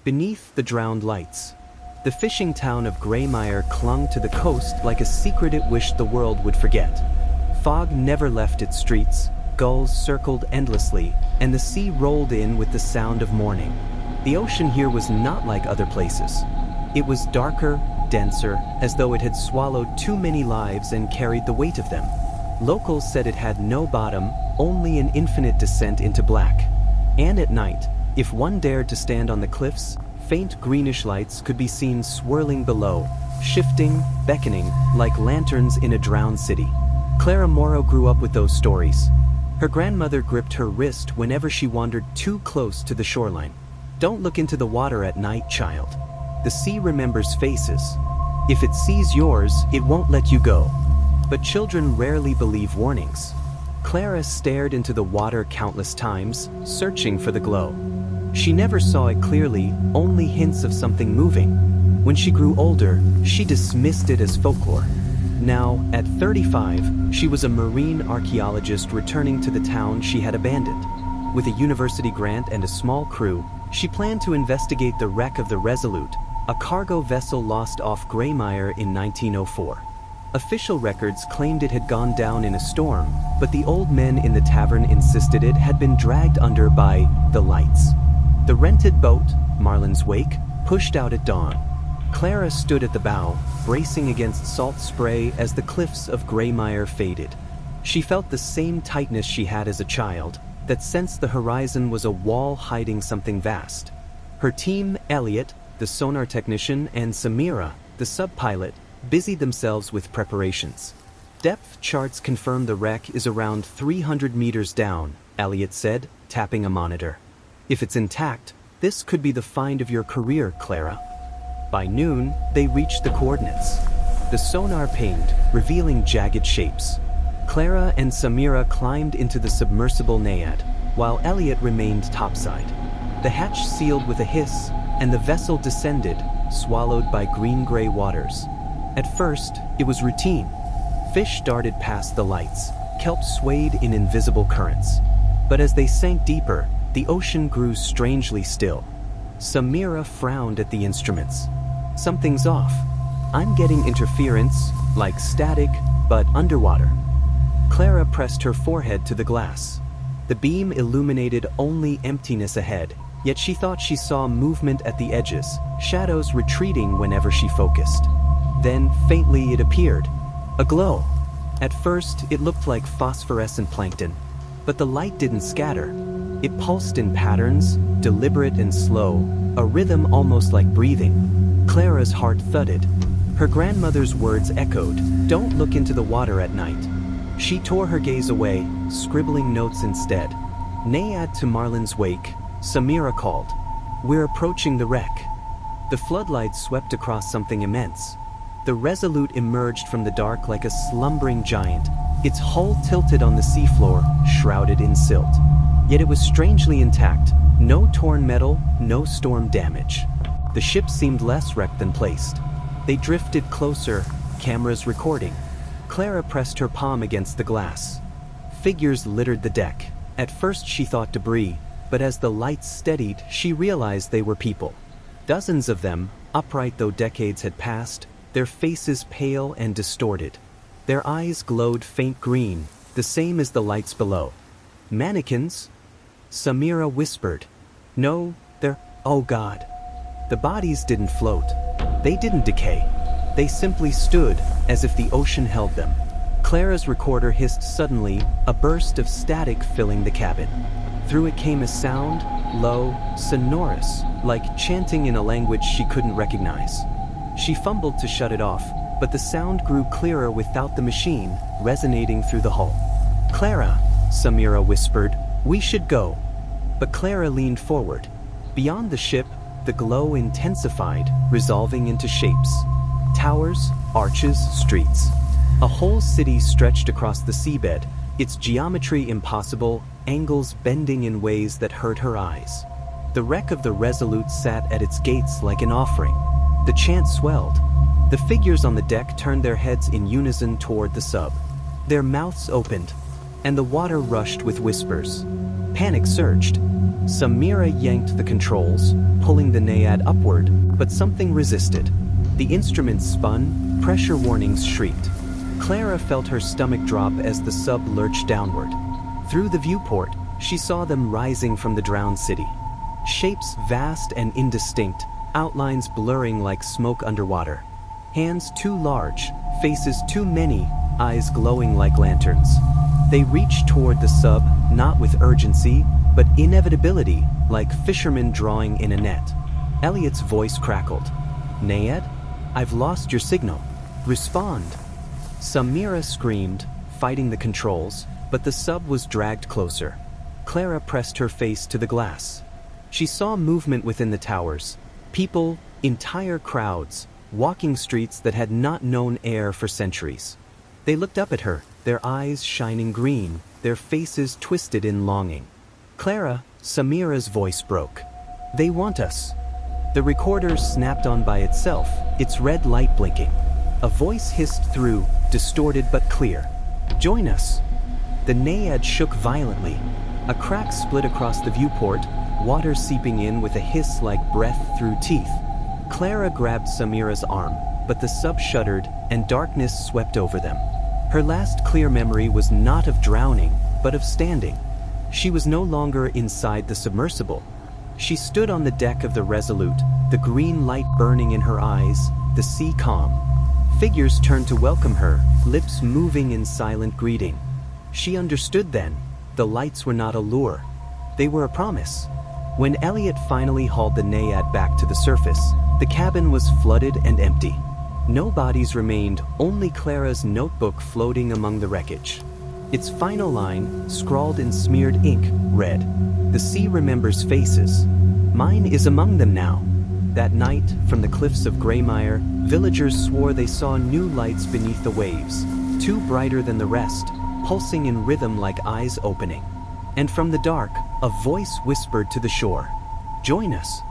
beneath the drowned lights. The fishing town of Greymire clung to the coast like a secret it wished the world would forget. Fog never left its streets, gulls circled endlessly, and the sea rolled in with the sound of morning. The ocean here was not like other places. It was darker, denser, as though it had swallowed too many lives and carried the weight of them. Locals said it had no bottom, only an infinite descent into black. And at night, if one dared to stand on the cliffs, faint greenish lights could be seen swirling below, shifting, beckoning, like lanterns in a drowned city. Clara Morrow grew up with those stories. Her grandmother gripped her wrist whenever she wandered too close to the shoreline. "Don't look into the water at night, child. The sea remembers faces. If it sees yours, it won't let you go." But children rarely believe warnings. Clara stared into the water countless times, searching for the glow. She never saw it clearly, only hints of something moving. When she grew older, she dismissed it as folklore. Now, at 35, she was a marine archaeologist returning to the town she had abandoned. With a university grant and a small crew, she planned to investigate the wreck of the Resolute, a cargo vessel lost off Greymire in 1904. Official records claimed it had gone down in a storm, but the old men in the tavern insisted it had been dragged under by the lights. The rented boat, Marlin's Wake, pushed out at dawn. Clara stood at the bow, bracing against salt spray as the cliffs of Greymire faded. She felt the same tightness she had as a child, that sense the horizon was a wall hiding something vast. Her team, Elliot, the sonar technician, and Samira, the sub-pilot, busied themselves with preparations. "Depth charts confirm the wreck is around 300 meters down," Elliot said, tapping a monitor. "If it's intact, this could be the find of your career, Clara." By noon, they reached the coordinates. The sonar pinged, revealing jagged shapes. Clara and Samira climbed into the submersible Naiad, while Elliot remained topside. The hatch sealed with a hiss, and the vessel descended, swallowed by green-gray waters. At first, it was routine. Fish darted past the lights, kelp swayed in invisible currents. But as they sank deeper, the ocean grew strangely still. Samira frowned at the instruments. "Something's off. I'm getting interference, like static, but underwater." Clara pressed her forehead to the glass. The beam illuminated only emptiness ahead, yet she thought she saw movement at the edges, shadows retreating whenever she focused. Then, faintly, it appeared. A glow. At first, it looked like phosphorescent plankton. But the light didn't scatter. It pulsed in patterns, deliberate and slow, a rhythm almost like breathing. Clara's heart thudded. Her grandmother's words echoed, "Don't look into the water at night." She tore her gaze away, scribbling notes instead. "Naiad to Marlin's Wake," Samira called. "We're approaching the wreck." The floodlights swept across something immense. The Resolute emerged from the dark like a slumbering giant, its hull tilted on the seafloor, shrouded in silt. Yet it was strangely intact, no torn metal, no storm damage. The ship seemed less wrecked than placed. They drifted closer, cameras recording. Clara pressed her palm against the glass. Figures littered the deck. At first she thought debris, but as the lights steadied, she realized they were people. Dozens of them, upright though decades had passed, their faces pale and distorted. Their eyes glowed faint green, the same as the lights below. "Mannequins?" Samira whispered. "No, they're... oh God." The bodies didn't float. They didn't decay. They simply stood, as if the ocean held them. Clara's recorder hissed suddenly, a burst of static filling the cabin. Through it came a sound, low, sonorous, like chanting in a language she couldn't recognize. She fumbled to shut it off, but the sound grew clearer without the machine, resonating through the hull. "Clara," Samira whispered, "we should go." But Clara leaned forward. Beyond the ship, the glow intensified, resolving into shapes. Towers, arches, streets. A whole city stretched across the seabed, its geometry impossible, angles bending in ways that hurt her eyes. The wreck of the Resolute sat at its gates like an offering. The chant swelled. The figures on the deck turned their heads in unison toward the sub. Their mouths opened. and the water rushed with whispers. Panic surged. Samira yanked the controls, pulling the Naiad upward, but something resisted. The instruments spun, pressure warnings shrieked. Clara felt her stomach drop as the sub lurched downward. Through the viewport, she saw them rising from the drowned city. Shapes vast and indistinct, outlines blurring like smoke underwater. Hands too large, faces too many, eyes glowing like lanterns. They reached toward the sub, not with urgency, but inevitability, like fishermen drawing in a net. Elliot's voice crackled. "Naiad? I've lost your signal. Respond." Samira screamed, fighting the controls, but the sub was dragged closer. Clara pressed her face to the glass. She saw movement within the towers. People, entire crowds, walking streets that had not known air for centuries. They looked up at her, their eyes shining green, their faces twisted in longing. "Clara," Samira's voice broke. "They want us." The recorder snapped on by itself, its red light blinking. A voice hissed through, distorted but clear. "Join us." The Naiad shook violently. A crack split across the viewport, water seeping in with a hiss like breath through teeth. Clara grabbed Samira's arm, but the sub shuddered, and darkness swept over them. Her last clear memory was not of drowning, but of standing. She was no longer inside the submersible. She stood on the deck of the Resolute, the green light burning in her eyes, the sea calm. Figures turned to welcome her, lips moving in silent greeting. She understood then. The lights were not a lure. They were a promise. When Elliot finally hauled the Naiad back to the surface, the cabin was flooded and empty. No bodies remained, only Clara's notebook floating among the wreckage. Its final line, scrawled in smeared ink, read, "The sea remembers faces. Mine is among them now." That night, from the cliffs of Greymire, villagers swore they saw new lights beneath the waves, two brighter than the rest, pulsing in rhythm like eyes opening. And from the dark, a voice whispered to the shore, "Join us."